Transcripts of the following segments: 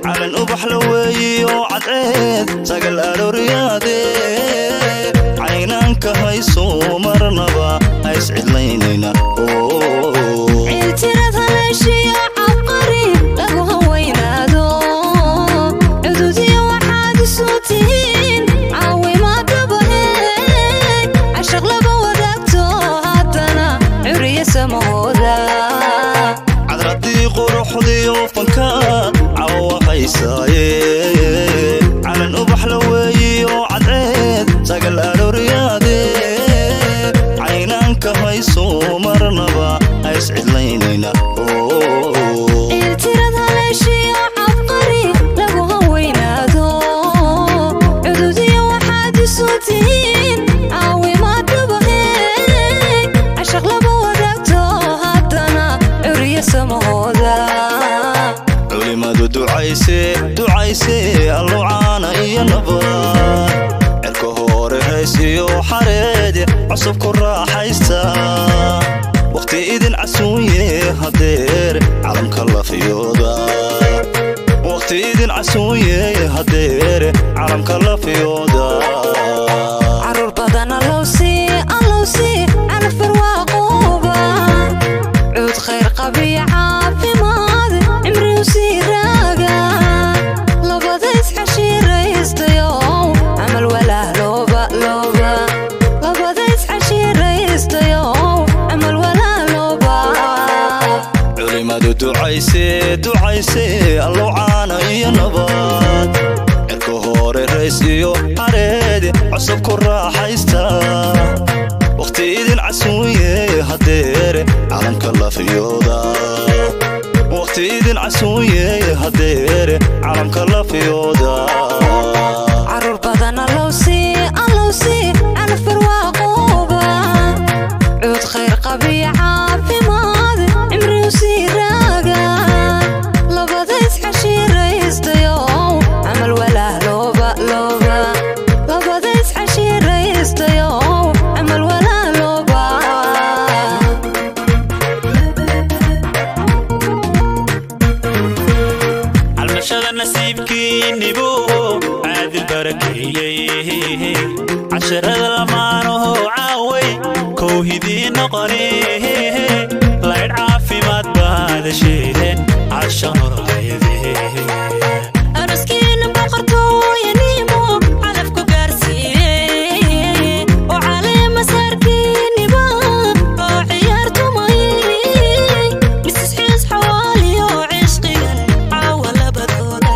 على الأبح لوي وعدعيد ساقل أروريادي عينانك هايسو مرنبا هايسعد لينينا عيلتي رثلاشي عبقري لقو هوينادو عدودي وحاد سوتين عاوي ما دبهي عشق لبا وداكتو هاتنا عري سمودا عدردي قروحدي وفنكات عوا هايساي على الأبح لوي وعدعيد ساقل أروريادي عينانك هايسو مرنبا هايسعد لينينا عيلتي رثلاشي عبقري لقو هوينادو عدودي وحاد سوتين عاوي ما دبهي عشق لبا وداكتو هاتنا عري سمودا علماء دعايسي اللوعانا إيا نبات عركو هوري هايسي وحريدي عصب كراحيستا وقتي إذن عسوية هدير عالم كلا فيودا وقتي إذن عسوية هدير عالم كلا فيودا عرور بدن اللوسي على فرواقوبة عود خير قبيعة في ماضي عمري وسيراقا لبضيس حشير يستيو عمل ولا لوبا لبضيس حشير يستيو عمل ولا لوبا علماء دعايسي اللوعانا إيا نبات عركو هوري ريسيو حريدي عصب كراحيستا وقتي إذن عسوية هدير عالم كلا فيودا وقتي إذن عسوية هدير عالم كلا فيودا عرور بدن اللوسي على فرواقوبة عود خير قبيعة في ماضي عمري وسيراقا لبضيس حشير يستيو عمل ولا لوبا لبضيس حشير يستيو عمل ولا لوبا علمشada nasiibkiinibu caadil barakeeyey casharada lamaanaho caaway kowhidii noqonee laydh caafimaad baadasheen casha horayadee أرسكين بقرتويا نيمو علفكو قارسيه وعلي مساركيني با وعيارتو ماي مسس حيس حوالي وعشقي عاولا بدودا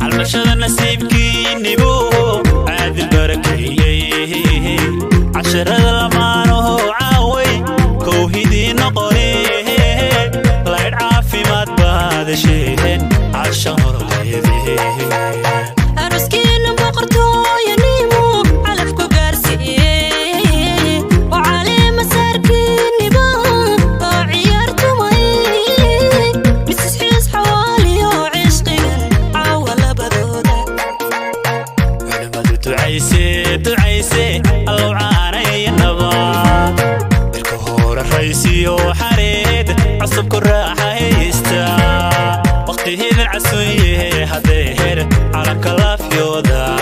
علمشada nasiibkiinibu caadil barakeeyey casharada lamaanaho caaway kowhidii noqonee laydh caafimaad baadasheen casha horayadee أرسكين بقرتويا نيمو علفكو قارسيه وعلي مساركيني با وعيارتو ماي مسس حيس حوالي وعشقي عاولا بدودا علماء دعايسي اللوعانا إيا نبات عركو هوري ريسي وحريد عصب كراحيستا وقتي إذن عسوية هدير عالم كلا فيودا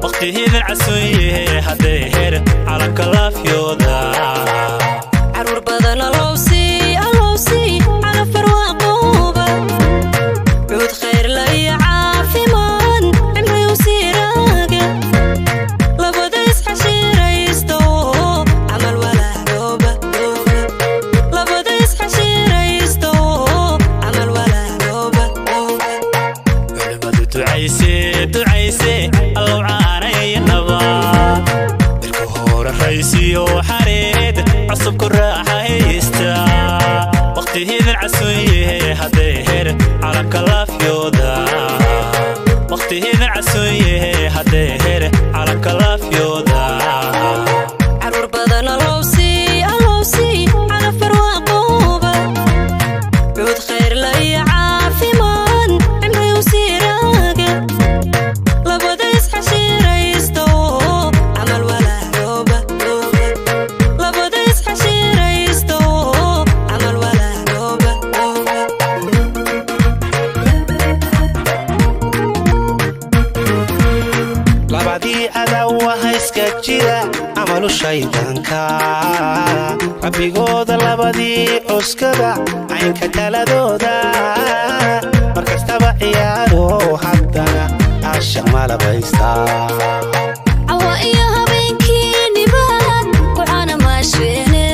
وقتي إذن عسوية هدير عالم كلا فيودا عرور بدن اللوسي على فرواقوبة عود خير لي عافمان عمري وسيراقا لبضيس حشير يستو عمل ولا لوبا لبضيس حشير يستو عمل ولا لوبا علماء دعايسي اللوعانا إيا نبات عركو هوري ريسي وحريد عصب كراحيستا وقتي إذن عسوية هدير عالم كلا فيودا وقتي إذن عسوية هدير عالم كلا فيودا عرور بدن اللوسي على فرواقوبة عود خير لي عافمان عمري وسيراقا لبضيس حشير يستو عمل ولا لوبا لبضيس حشير يستو عمل ولا لوبا labadii adawa hayska jira amalu shaydaanka rabbigooda labadii cuskada caynka taladooda markastaba ciyaaro haddana caashaq malabaysta cawa iyo habeenkii nibaan kucana maasheene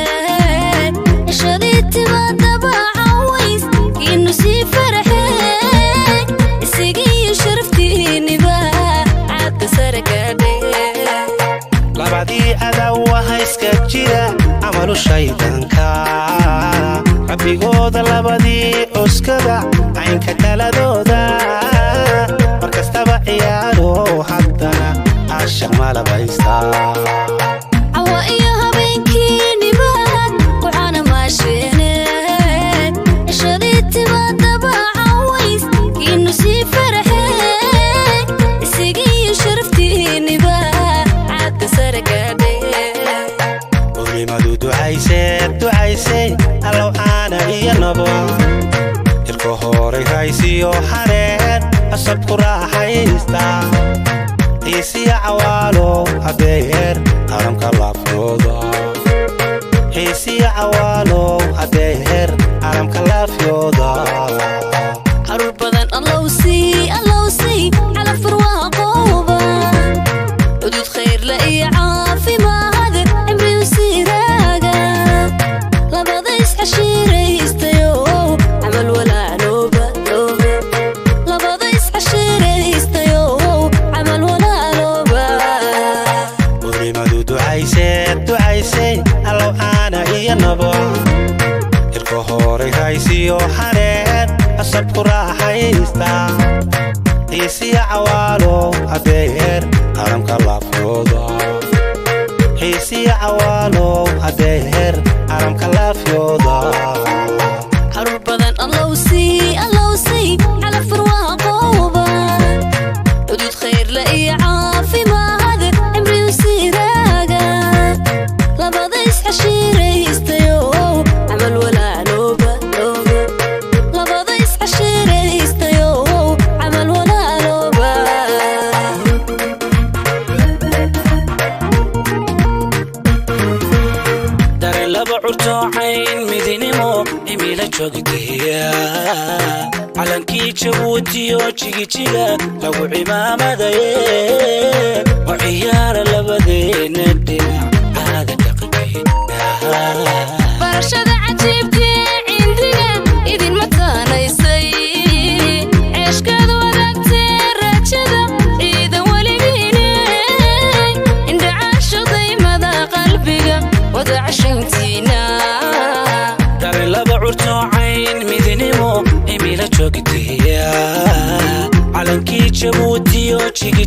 ishadii timaadaba caways kiinu sii faraxee isigiiyo sharaftii nibaa caadka sare gaadhee labadii adawa hayska jira amalu shaydaanka rabbigooda labadii cuskada caynka taladooda markastaba ciyaaro haddana caashaq malabaysta cawa iyo habeenkii nibaan kucana maasheene ishadii timaadaba caways kiinu sii faraxee isigiiyo sharaftii nibaa caadka sare gaadhee culimadu ducaysay allow caana iyo nabo irka horay haysiyo hareen asabku raaxaysta xiisiya cawaalo hadeer aramka laafyooda xiisiya cawaalo hadeer aramka laafyooda caruur badan allowsii cala farwaaqooba xuduud khayr la iyo caafimaad cimriyu siiraaga labada isxashiiraystayo camal walaalooba labada isxashiiraystayo camal walaalooba culimadu ducaysay allow caana iyo nabo irka horay haysiyo hareen asabku raaxaysta xiisiya cawaalo hadeer aramka laafyooda xiisiya cawaalo hadeer aramka laafyooda caruur badan allowsii cala farwaaqooba xuduud khayr la iyo caafimaad cimriyu siiraaga labada isxashiiraystayo camal walaalooba labada isxashiiraystayo camal walaalooba dareen laba curtoocayn midinimo imila joogteeya calankii jabuutiyo jigijiga lagu cimaamadaye oo ciyaara labadeena dhinac caada dhaqankeena barashada cajiibkii cindiga idinma taanaysay ceeshkaad wadaagtee raajada ciidan weligiine indhacaasho daymada qalbiga wada cashayntiina dareen laba curtoocayn midinimo imila joogteeya calankii jabuutiyo jigi